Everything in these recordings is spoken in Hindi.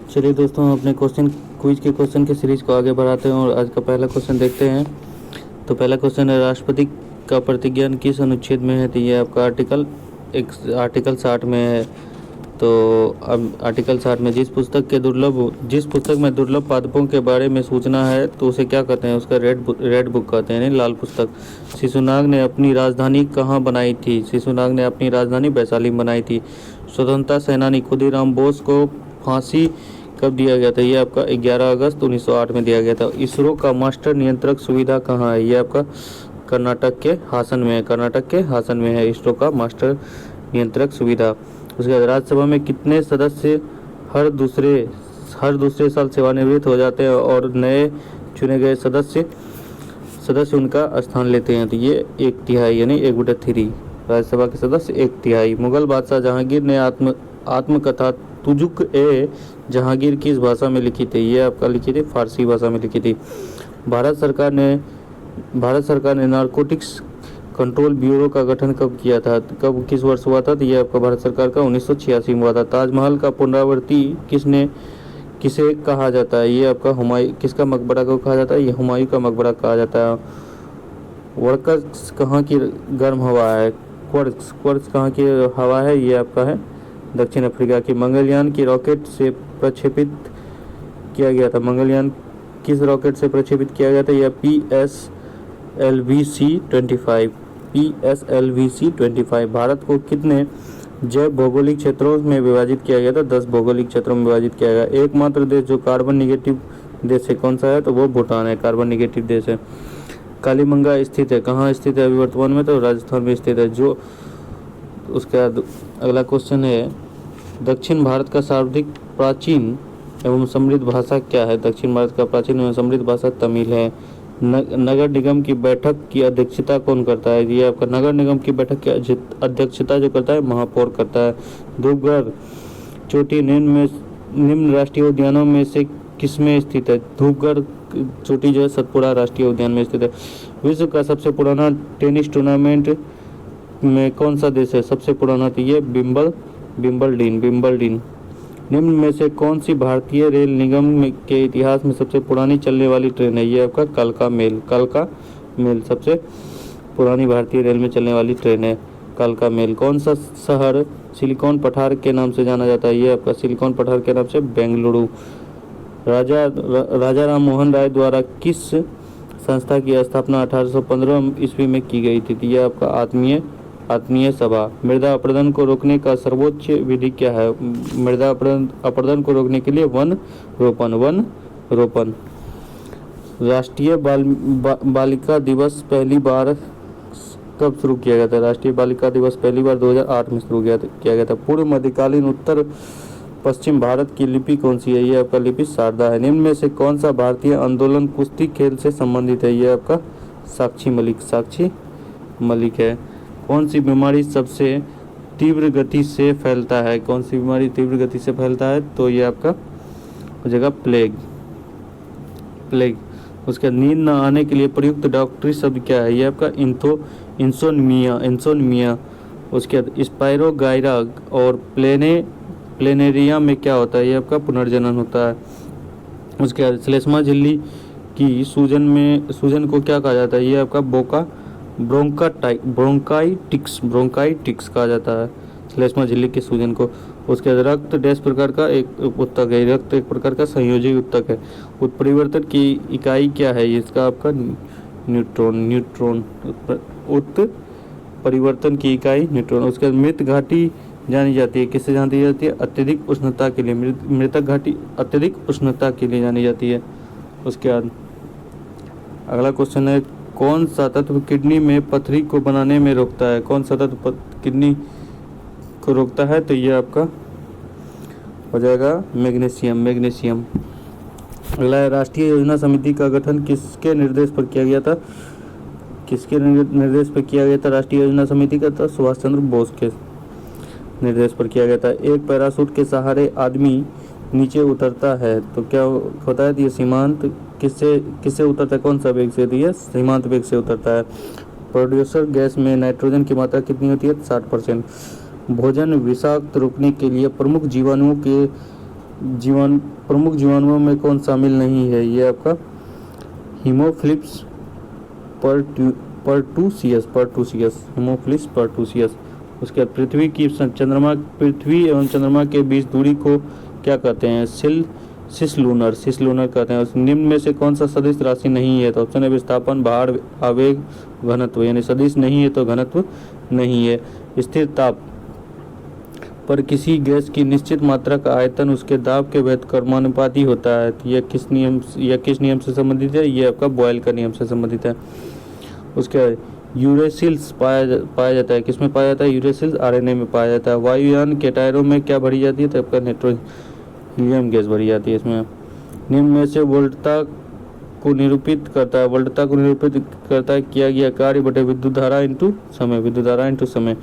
चलिए दोस्तों, हम अपने क्विज के क्वेश्चन की सीरीज को आगे बढ़ाते हैं और आज का पहला क्वेश्चन देखते हैं। तो पहला क्वेश्चन है, राष्ट्रपति का प्रतिज्ञान किस अनुच्छेद में है? तो ये आपका आर्टिकल 60 में है। तो अब आर्टिकल 60 में जिस पुस्तक में दुर्लभ पादपों के बारे में सूचना है तो उसे क्या कहते हैं? उसका रेड बुक कहते हैं, यानी लाल पुस्तक। शिशुनाग ने अपनी राजधानी कहाँ बनाई थी? शिशुनाग ने अपनी राजधानी वैशाली में बनाई थी। स्वतंत्रता सेनानी खुदीराम बोस को फांसी कब दिया गया था? ये आपका 11 अगस्त 1908 में दिया गया था। इसरो का मास्टर नियंत्रक सुविधा कहाँ है? ये आपका कर्नाटक के हासन में है। कर्नाटक के हासन में है इसरो का मास्टर नियंत्रक सुविधा। उसके बाद राज्यसभा में कितने सदस्य हर दूसरे साल सेवानिवृत्त हो जाते हैं और नए चुने गए सदस्य उनका स्थान लेते हैं? तो ये 1/3 यानी 1/3 राज्यसभा के सदस्य 1/3। मुगल बादशाह जहांगीर ने आत्मकथा तुजुक ए जहांगीर किस भाषा में लिखी थी? ये आपका लिखी थी फारसी भाषा में लिखी थी। भारत सरकार ने नारकोटिक्स कंट्रोल ब्यूरो का गठन कब किया था? किस वर्ष हुआ था? तो ये आपका भारत सरकार का 1986 में हुआ था। ताजमहल का पुनरावृत्ति किसे कहा जाता है? ये आपका किसका मकबरा को कहा जाता है? ये हुमायूं का मकबरा कहा जाता है। वर्कस कहाँ की गर्म हवा है? क्वार्ट्ज कहाँ की हवा है? ये आपका है दक्षिण अफ्रीका की। मंगलयान की रॉकेट से प्रक्षेपित किया गया था। मंगलयान किस रॉकेट से प्रक्षेपित किया गया था? यह PSLV-C-25। भारत को कितने जैव भौगोलिक क्षेत्रों में विभाजित किया गया था? 10 भौगोलिक क्षेत्रों में विभाजित किया गया। एकमात्र देश जो कार्बन निगेटिव देश है कौन सा है? तो वो भूटान है, कार्बन निगेटिव देश है। कालीमंगा स्थित है, कहाँ स्थित है अभी वर्तमान में? तो राजस्थान में स्थित है। जो उसके बाद अगला क्वेश्चन है, दक्षिण भारत का सर्वाधिक प्राचीन एवं समृद्ध भाषा क्या है? दक्षिण भारत का प्राचीन एवं समृद्ध भाषा तमिल है। नगर निगम की बैठक की अध्यक्षता कौन करता है? ये आपका नगर निगम की बैठक की अध्यक्षता जो करता है महापौर करता है। धूपगढ़ चोटी निम्न राष्ट्रीय उद्यानों में से किसमें स्थित है? धूपगढ़ चोटी जो है सतपुड़ा राष्ट्रीय उद्यान में स्थित है। विश्व का सबसे पुराना टेनिस टूर्नामेंट में कौन सा देश है सबसे पुराना? तो ये विंबलडीन। निम्न में से कौन सी भारतीय रेल निगम के इतिहास में सबसे पुरानी चलने वाली ट्रेन है? ये आपका कालका मेल सबसे पुरानी भारतीय रेल में चलने वाली ट्रेन है कालका मेल। कौन सा शहर सिलिकॉन पठार के नाम से जाना जाता है? ये आपका सिलिकॉन पठार के नाम से बेंगलुरु। राजा राम मोहन राय द्वारा किस संस्था की स्थापना 1815 ईस्वी में की गई थी? यह आपका आत्मीय सभा। मृदा अपरदन को रोकने का सर्वोच्च विधि क्या है? मृदा अपरदन को रोकने के लिए वन रोपण। राष्ट्रीय बालिका दिवस पहली बार कब शुरू किया गया था? राष्ट्रीय बालिका दिवस पहली बार 2008 में शुरू किया गया था। पूर्व मध्यकालीन उत्तर पश्चिम भारत की लिपि कौन सी है? ये आपका लिपि शारदा है। निम्न में से कौन सा भारतीय आंदोलन कुश्ती खेल से संबंधित है? ये आपका साक्षी मलिक है। कौन सी बीमारी सबसे तीव्र गति से फैलता है? कौन सी बीमारी तीव्र गति से फैलता है? तो ये आपका हो जाएगा प्लेग। उसका नींद न आने के लिए प्रयुक्त डॉक्टरी शब्द क्या है? ये आपका इंसोम्निया। उसके बाद स्पाइरोगाइरा और प्लेनेरिया में क्या होता है? ये आपका पुनर्जनन होता है। उसके बाद श्लेष्मा झिल्ली की सूजन को क्या कहा जाता है? ये आपका ब्रोंकाइटिक्स कहा जाता है श्लेष्मा झिल्ली के सूजन को। उसके बाद रक्त डैश प्रकार का एक उत्तक है। रक्त एक प्रकार का संयोजी उत्तक है। उत्परिवर्तन की इकाई क्या है? इसका आपका न्यूट्रॉन। उत्परिवर्तन की इकाई न्यूट्रॉन। उसके बाद मृत घाटी जानी जाती है, किससे जानी जाती है? अत्यधिक उष्णता के लिए। मृतक घाटी अत्यधिक उष्णता के लिए जानी जाती है। उसके बाद अगला क्वेश्चन है, कौन सा तत्व किडनी में पथरी को बनाने में रोकता है? कौन सा तत्व किडनी को रोकता है? तो ये आपका हो जाएगा मैग्नीशियम। अगला है, राष्ट्रीय योजना समिति का गठन किसके निर्देश पर किया गया था? राष्ट्रीय योजना समिति का था सुभाष चंद्र बोस के निर्देश पर किया गया था। एक पैराशूट के सहारे आदमी नीचे उतरता है तो क्या होता है? ये सीमांत किससे उतरता है? कौन सा वेग से? ये सीमांत वेग से उतरता है। प्रोड्यूसर गैस में नाइट्रोजन की मात्रा कितनी होती है? 60%। भोजन विषाक्त रोकने के लिए प्रमुख जीवाणुओं के प्रमुख जीवाणुओं में कौन शामिल नहीं है? ये आपका हीमोफिलिस परटूसियस हीमोफिलिस परटूसियस। उसके बाद पृथ्वी एवं चंद्रमा के बीच दूरी को क्या कहते हैं? सिसलूनर कहते हैं। उस निम्न में से कौन सा सदिश राशि नहीं है? तो ऑप्शन है विस्थापन, भार, आवेग, घनत्व। यानी सदिश नहीं है तो घनत्व नहीं है। स्थिर ताप पर किसी गैस की निश्चित मात्रा का आयतन उसके दाब के व्युत्क्रमानुपाती होता है। तो यह किस नियम से संबंधित है? ये आपका बॉयल का नियम से संबंधित है। उसके यूरेसिल्स पाया जाता है। किसमें पाया जाता है? यूरेसिल्स आरएनए में पाया जाता है। वायुयान के टायरों में क्या भरी जाती है? तो आपका हीलियम गैस भरी जाती है इसमें। निम्न में से वोल्टता को निरूपित करता है किया गया कार्य बटे विद्युत धारा इंटू समय।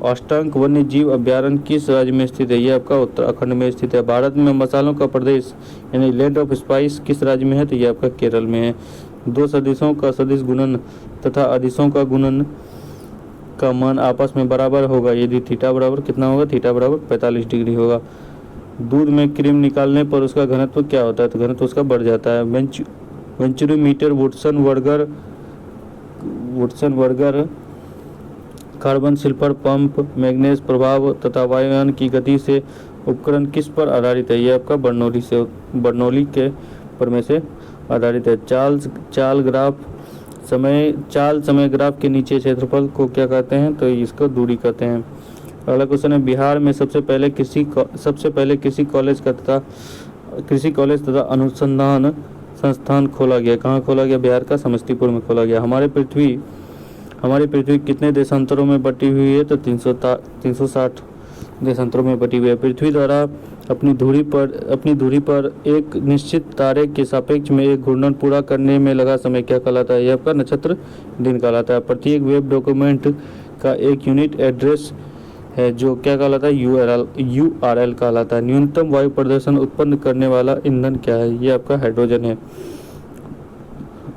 अष्टांक वन्य जीव अभ्यारण्य किस राज्य में स्थित है? ये आपका उत्तराखंड में स्थित है। भारत में मसालों का प्रदेश यानी लैंड ऑफ स्पाइस किस राज्य में है? तो ये आपका केरल में है। दो सदिशों का सदिश गुणन तथा अदिशों का गुणन का मान आपस में बराबर होगा यदि थीटा बराबर कितना होगा? थीटा बराबर 45 डिग्री होगा। दूध में क्रीम निकालने पर उसका घनत्व क्या होता है? तो घनत्व उसका बढ़ जाता है। वेंचुरीमीटर, वुडसन वर्गर, कार्बन सल्फर पंप, मैग्नेज प्रभाव तथा वायुयान की गति से उपकरण किस पर आधारित है? ये आपका बर्नौली के प्रमेय से आधारित है। चाल समय ग्राफ के नीचे क्षेत्रफल को क्या कहते हैं? तो इसको दूरी कहते हैं। अगला क्वेश्चन है बिहार में सबसे पहले कृषि कॉलेज तथा अनुसंधान संस्थान खोला गया। कहाँ खोला गया? बिहार का समस्तीपुर में खोला गया। हमारी पृथ्वी कितने देशांतरों में बटी हुई है? तो 360 देशांतरों में बटी हुई है। पृथ्वी द्वारा अपनी धुरी पर एक निश्चित तारे के सापेक्ष में एक घूर्णन पूरा करने में लगा समय क्या कहलाता है? यह आपका नक्षत्र दिन कहलाता है। प्रत्येक वेब डॉक्यूमेंट का एक यूनिट एड्रेस है जो क्या कहलाता है? URL कहलाता है। न्यूनतम वायु प्रदूषण उत्पन्न करने वाला ईंधन क्या है? ये आपका हाइड्रोजन है।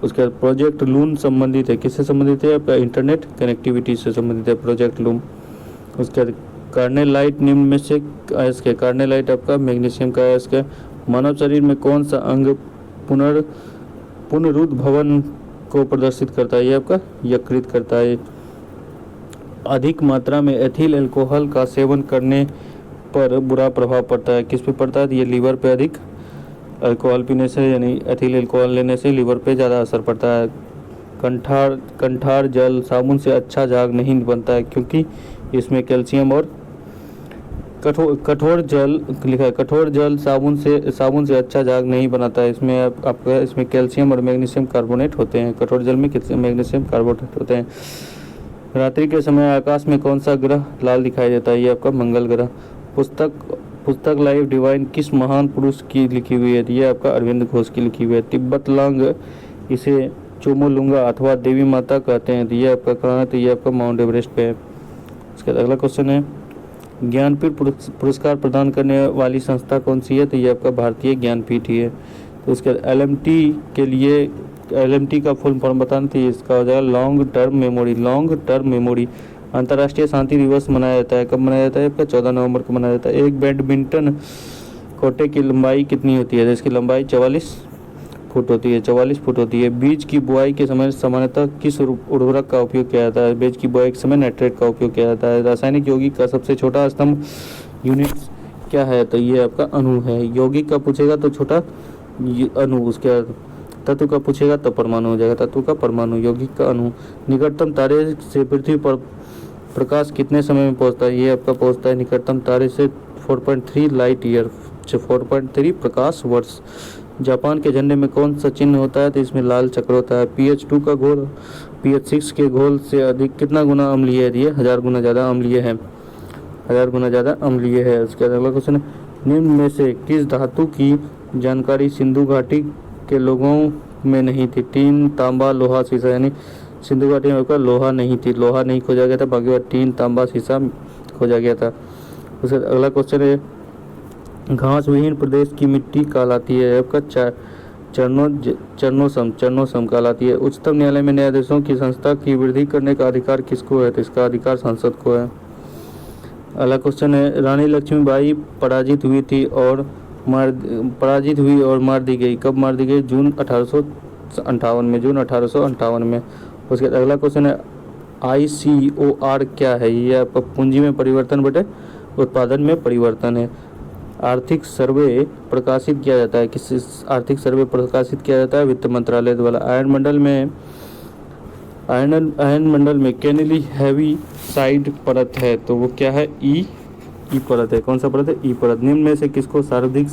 उसके बाद प्रोजेक्ट लून संबंधित है। किससे संबंधित है? आपका इंटरनेट कनेक्टिविटी से संबंधित है प्रोजेक्ट लून। उसके बाद कार्नेलाइट निम्न में से अयस्क है। कार्नेलाइट आपका मैग्नीशियम का अयस्क है। मानव शरीर में कौन सा अंग पुनरुद्भवन को प्रदर्शित करता है? ये आपका यकृत करता है। अधिक मात्रा में एथिल अल्कोहल का सेवन करने पर बुरा प्रभाव पड़ता है। किस पे पड़ता है? ये लीवर पे अधिक अल्कोहल पीने से यानी एथिल अल्कोहल लेने से लीवर पे ज़्यादा असर पड़ता है। कंठार जल साबुन से अच्छा झाग नहीं बनता है क्योंकि इसमें कैल्शियम और कठोर जल साबुन से अच्छा झाग नहीं बनाता है। इसमें कैल्शियम और मैग्नीशियम कार्बोनेट होते हैं। कठोर जल में मैग्नीशियम कार्बोनेट होते हैं। रात्रि के समय आकाश में कौन सा ग्रह लाल दिखाई देता है? ये आपका मंगल ग्रह। पुस्तक लाइफ डिवाइन किस महान पुरुष की लिखी हुई है? ये आपका अरविंद घोष की लिखी हुई है। तिब्बत लांग इसे चोमोलुंगा अथवा देवी माता कहते हैं। तो ये आपका कहाँ है? तो ये आपका माउंट एवरेस्ट पे है। उसके बाद अगला क्वेश्चन है ज्ञानपीठ पुरस्कार प्रदान करने वाली संस्था कौन सी है? तो ये आपका भारतीय ज्ञानपीठ ही है। तो उसके बाद LMT का फुल फॉर्म बताना थी। इसका हो जाएगा लॉन्ग टर्म मेमोरी। अंतर्राष्ट्रीय शांति दिवस मनाया जाता है। कब मनाया जाता है? आपका 14 नवंबर को मनाया जाता है। एक बैडमिंटन कोर्टे की लंबाई कितनी होती है? तो इसकी लंबाई 44 फुट होती है। बीज की बुआई के समय सामान्यतः किस उर्वरक का उपयोग किया जाता है? बीज की बुआई के समय नाइट्रेट का उपयोग किया जाता है। रासायनिक यौगिक का सबसे छोटा स्तंभ यूनिट क्या है? तो ये आपका अणु है। यौगिक का पूछेगा तो छोटा अणु, उसके तत्व का पूछेगा तो परमाणु हो जाएगा। तत्व का परमाणु, यौगिक का अणु। निकटतम तारे से पृथ्वी पर प्रकाश कितने समय में पहुंचता है? ये आपका पहुंचता है निकटतम तारे से 4.3 लाइट ईयर, 4.3 प्रकाश वर्ष। जापान के झंडे में कौन सा चिन्ह होता है? तो इसमें लाल चक्र होता है। pH 2 का घोल pH 6 के घोल से अधिक कितना गुना अम्लीय है? ये 1000 गुना ज़्यादा अम्लीय है। उसके बाद अगला क्वेश्चन है निम्न में से किस धातु की जानकारी सिंधु घाटी के लोगों में नहीं थी? टीन, तांबा, लोहा, शीशा। यानी सिंधु घाटी में लोहा नहीं खोजा गया था, बाकी बात टीन, तांबा, शीशा खोजा गया था। उसके अगला क्वेश्चन है घास विहीन प्रदेश की मिट्टी कहलाती है? आपका चर्नोसम कहलाती है। उच्चतम न्यायालय में न्यायाधीशों की संख्या की वृद्धि करने का अधिकार किसको है? तो इसका अधिकार सांसद को है। अगला क्वेश्चन है रानी लक्ष्मीबाई पराजित हुई थी और पराजित हुई और मार दी गई। कब मार दी गई? जून 1858 में, जून 1858 में। उसके बाद अगला क्वेश्चन है ICOR क्या है? ये आपका पूंजी में परिवर्तन बटे उत्पादन में परिवर्तन है। आर्थिक सर्वे प्रकाशित किया जाता है, किस आर्थिक सर्वे प्रकाशित किया जाता है? वित्त मंत्रालय द्वारा। आयन मंडल में केनेली हैवी साइड परत है, तो वो क्या है? ई परत है। कौन सा परत है? ई परत। निम्न में से किसको सर्वाधिक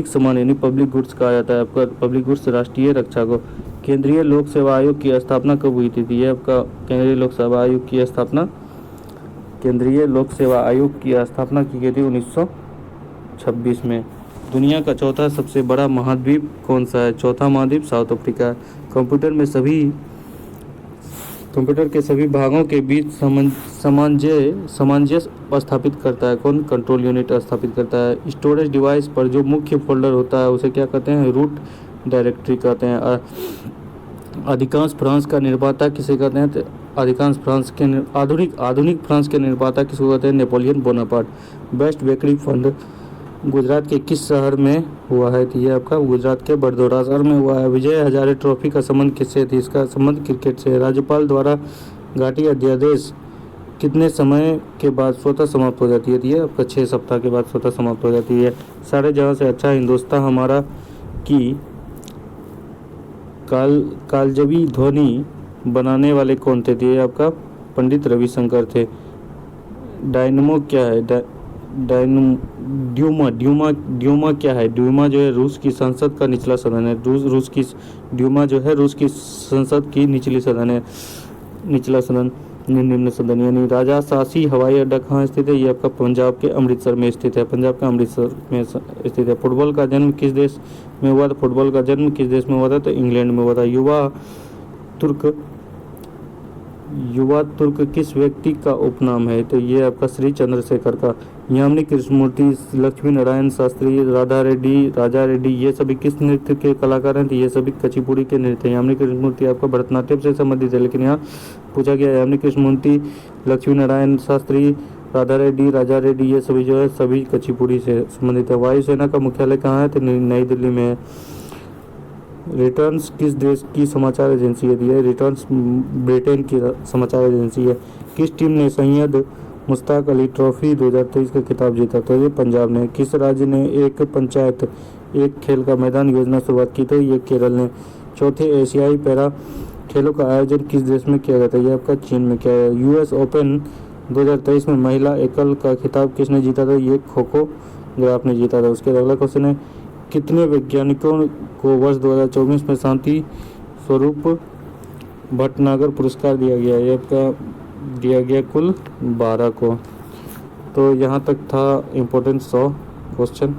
समान यानी पब्लिक गुड्स कहा जाता है? आपका पब्लिक गुड्स राष्ट्रीय रक्षा को। केंद्रीय लोक सेवा आयोग की स्थापना कब हुई थी? ये आपका केंद्रीय लोक सेवा आयोग की स्थापना की गई थी 1926 में। दुनिया का चौथा सबसे बड़ा महाद्वीप कौन सा है? चौथा महाद्वीप साउथ अफ्रीका। कंप्यूटर के सभी भागों के बीच सामंजस्य स्थापित करता है कौन? कंट्रोल यूनिट स्थापित करता है। स्टोरेज डिवाइस पर जो मुख्य फोल्डर होता है उसे क्या कहते हैं? रूट डायरेक्टरी कहते हैं। अधिकांश फ्रांस का निर्माता किसे कहते हैं? तो आधुनिक फ्रांस के निर्माता किसको कहते हैं? Napoleon Bonaparte. Best bakery fund Gujarat के किस शहर में हुआ है? तो ये आपका गुजरात के बड़ौदा शहर में हुआ है। विजय हजारे ट्रॉफी का संबंध किससे थी? इसका संबंध क्रिकेट से है। राज्यपाल द्वारा घाटी अध्यादेश कितने समय के बाद स्वतः समाप्त हो जाती है? ये आपका 6 सप्ताह के बाद स्वतः समाप्त हो जाती है। सारे जहां से अच्छा हिंदुस्तान हमारा की कालजवी ध्वनि बनाने वाले कौन थे? ये आपका पंडित रविशंकर थे। डायनमो क्या है? ड्यूमा क्या है? ड्यूमा जो है रूस की संसद का निचला सदन है। रूस की ड्यूमा जो है रूस की संसद की निचला सदन, निम्न सदन। यानी राजाशाही हवाई अड्डा कहाँ स्थित है? ये आपका पंजाब के अमृतसर में स्थित है। पंजाब का अमृतसर में स्थित है। फुटबॉल का जन्म किस देश में हुआ था? फुटबॉल का जन्म किस देश में हुआ था? तो इंग्लैंड में हुआ था। युवा तुर्क किस व्यक्ति का उपनाम है? तो ये आपका श्री चंद्रशेखर का। यामिनी कृष्णमूर्ति, लक्ष्मी नारायण शास्त्री, राजा रेड्डी ये सभी किस नृत्य के कलाकार हैं? तो ये सभी कुचिपुड़ी के नृत्य हैं। यामिनी कृष्णमूर्ति आपका भरतनाट्यम से संबंधित है, लेकिन यहाँ पूछा गया यामिनी कृष्णमूर्ति, लक्ष्मी नारायण शास्त्री, राजा रेड्डी ये सभी जो है सभी कुचिपुड़ी से संबंधित है। वायुसेना का मुख्यालय कहाँ है? तो नई दिल्ली में है। रिटर्न्स किस देश की समाचार एजेंसी है? रिटर्न्स ब्रिटेन की समाचार एजेंसी है। किस टीम ने सैयद मुश्ताक अली ट्रॉफी 2023 का खिताब जीता? तो ये पंजाब ने। किस राज्य ने एक पंचायत एक खेल का मैदान योजना शुरुआत की? तो ये केरल ने। चौथे एशियाई पैरा खेलों का आयोजन किस देश में किया जाता है? ये आपका चीन में किया है। US ओपन 2023 में महिला एकल का खिताब किसने जीता था? ये खो ग्राफ ने जीता था। उसके अगला क्वेश्चन है कितने वैज्ञानिकों को वर्ष 2024 में शांति स्वरूप भटनागर पुरस्कार दिया गया? ये आपका दिया गया कुल 12 को। तो यहाँ तक था इम्पोर्टेंट 100 क्वेश्चन।